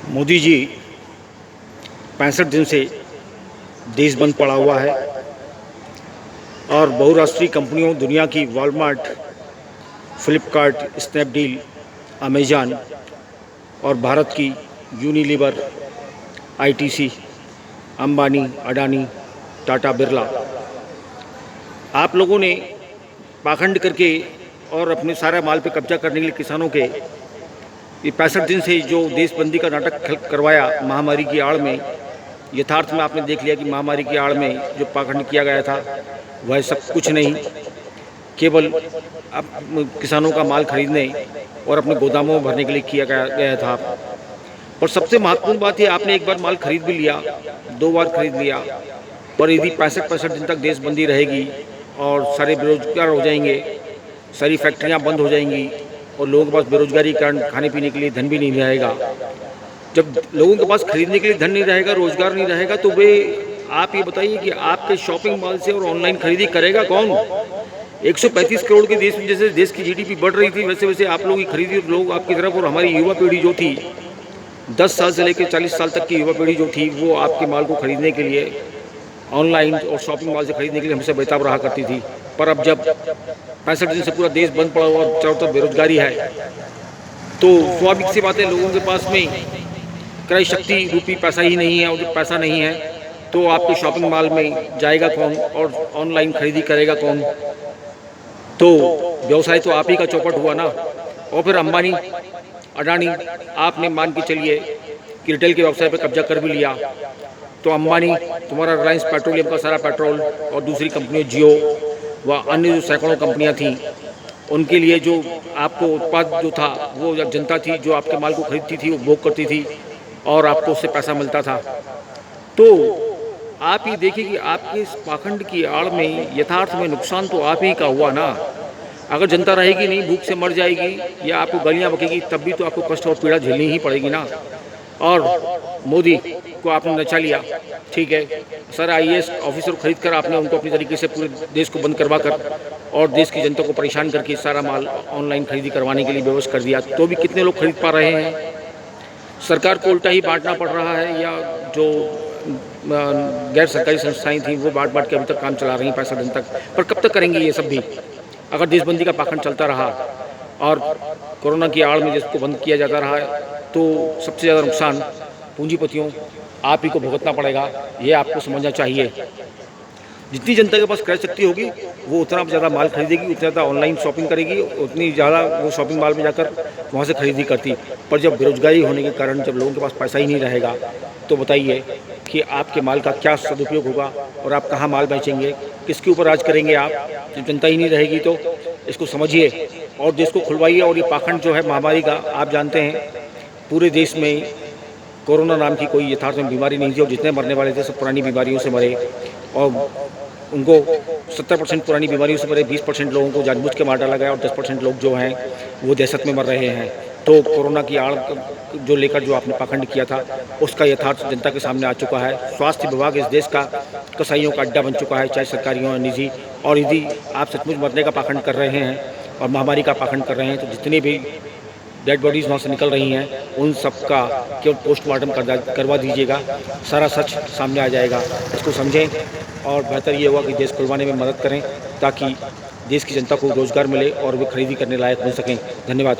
मोदी जी 65 दिन से देश बंद पड़ा हुआ है और बहुराष्ट्रीय कंपनियों दुनिया की वॉलमार्ट, फ्लिपकार्ट, स्नैपडील, अमेज़न और भारत की यूनिलीवर, आईटीसी, अंबानी, अडानी, टाटा, बिरला, आप लोगों ने पाखंड करके और अपने सारा माल पे कब्जा करने के लिए किसानों के ये 65 दिन से जो देशबंदी का नाटक करवाया महामारी की आड़ में, यथार्थ में आपने देख लिया कि महामारी की आड़ में जो पाखंड किया गया था वह सब कुछ नहीं, केवल अब किसानों का माल खरीदने और अपने गोदामों में भरने के लिए किया गया था। पर सबसे महत्वपूर्ण बात है, आपने एक बार माल खरीद भी लिया, 2 बार खरीद लिया, और यदि 65 दिन तक देशबंदी रहेगी और सारे बेरोजगार हो जाएंगे, सारी फैक्ट्रियां बंद हो जाएंगी और लोगों के पास बेरोजगारी के कारण खाने पीने के लिए धन भी नहीं रहेगा। जब लोगों के पास खरीदने के लिए धन नहीं रहेगा, रोजगार नहीं रहेगा, तो वे आप ये बताइए कि आपके शॉपिंग मॉल से और ऑनलाइन खरीदी करेगा कौन? 135 करोड़ के देश में जैसे देश की जीडीपी बढ़ रही थी, वैसे वैसे आप लोगों की खरीदी लोग आपकी तरफ, और हमारी युवा पीढ़ी जो थी 10 साल से लेकर 40 साल तक की युवा पीढ़ी जो थी, वो आपके माल को खरीदने के लिए ऑनलाइन और शॉपिंग मॉल से खरीदने के लिए हमसे बेताब रहा करती थी। पर अब जब 65 दिन से पूरा देश बंद पड़ा हुआ और चारों तरफ बेरोजगारी है, तो स्वाभाविक सी बात है, लोगों के पास में क्रय शक्ति रूपी पैसा ही नहीं है, और जब पैसा नहीं है तो आपके शॉपिंग मॉल में जाएगा कौन और ऑनलाइन खरीदी करेगा कौन? तो व्यवसाय तो आप ही का चौपट हुआ ना। और फिर अंबानी, अडानी, आपने मान के चलिए कि रिटेल के व्यवसाय पर कब्जा कर भी लिया, तो अंबानी, तुम्हारा रिलायंस पेट्रोलियम का सारा पेट्रोल और दूसरी कंपनियों जियो व अन्य जो सैकड़ों कंपनियां थीं, उनके लिए जो आपको उत्पाद जो था, वो जनता थी जो आपके माल को खरीदती थी, वो भोग करती थी और आपको उससे पैसा मिलता था। तो आप ये देखिए कि आपके इस पाखंड की आड़ में यथार्थ में नुकसान तो आप ही का हुआ ना। अगर जनता रहेगी नहीं, भूख से मर जाएगी या आपको गलियां बकेगी, तब भी तो आपको कष्ट और पीड़ा झेलनी ही पड़ेगी ना। और मोदी को आपने नचा लिया, ठीक है, सर आईएएस ऑफिसर खरीद कर आपने उनको अपनी तरीके से पूरे देश को बंद करवा कर और देश की जनता को परेशान करके सारा माल ऑनलाइन खरीदी करवाने के लिए व्यवस्था कर दिया, तो भी कितने लोग खरीद पा रहे हैं? सरकार को उल्टा ही बांटना पड़ रहा है, या जो गैर सरकारी संस्थाएं थी वो बांट के अभी तक काम चला रही हैं 65 दिन तक। पर कब तक करेंगे ये सब भी? अगर देशबंदी का पाखंड चलता रहा और कोरोना की आड़ में जिसको बंद किया जाता रहा, तो सबसे ज़्यादा नुकसान पूंजीपतियों आप ही को भुगतना पड़ेगा। ये आपको समझना चाहिए। जितनी जनता के पास क्रय शक्ति होगी, वो उतना ज़्यादा माल खरीदेगी, उतना ज़्यादा ऑनलाइन शॉपिंग करेगी, उतनी ज़्यादा वो शॉपिंग मॉल में जाकर वहाँ से खरीदी करती। पर जब बेरोजगारी होने के कारण जब लोगों के पास पैसा ही नहीं रहेगा, तो बताइए कि आपके माल का क्या सदुपयोग होगा और आप कहाँ माल बेचेंगे, किसके ऊपर राज करेंगे आप? जब जनता ही नहीं रहेगी तो इसको समझिए और देश को खुलवाइए। और ये पाखंड जो है महामारी का, आप जानते हैं पूरे देश में कोरोना नाम की कोई यथार्थ में बीमारी नहीं थी, और जितने मरने वाले थे सब पुरानी बीमारियों से मरे, और उनको 70% पुरानी बीमारियों से मरे, 20% लोगों को जानबूझ के मार डाला गया और 10% लोग जो हैं वो दहशत में मर रहे हैं। तो कोरोना की आड़ जो लेकर जो आपने पाखंड किया था, उसका यथार्थ जनता के सामने आ चुका है। स्वास्थ्य विभाग इस देश का कसाईयों का अड्डा बन चुका है, चाहे सरकारी हो या निजी। और यदि आप सचमुच मरने का पाखंड कर रहे हैं और महामारी का पाखंड कर रहे हैं, तो जितनी भी डेड बॉडीज़ वहाँ से निकल रही हैं, उन सब का केवल पोस्टमार्टम करवा दीजिएगा, सारा सच सामने आ जाएगा। इसको समझें और बेहतर ये होगा कि देश खुलवाने में मदद करें, ताकि देश की जनता को रोज़गार मिले और वे खरीदी करने लायक बन सकें। धन्यवाद।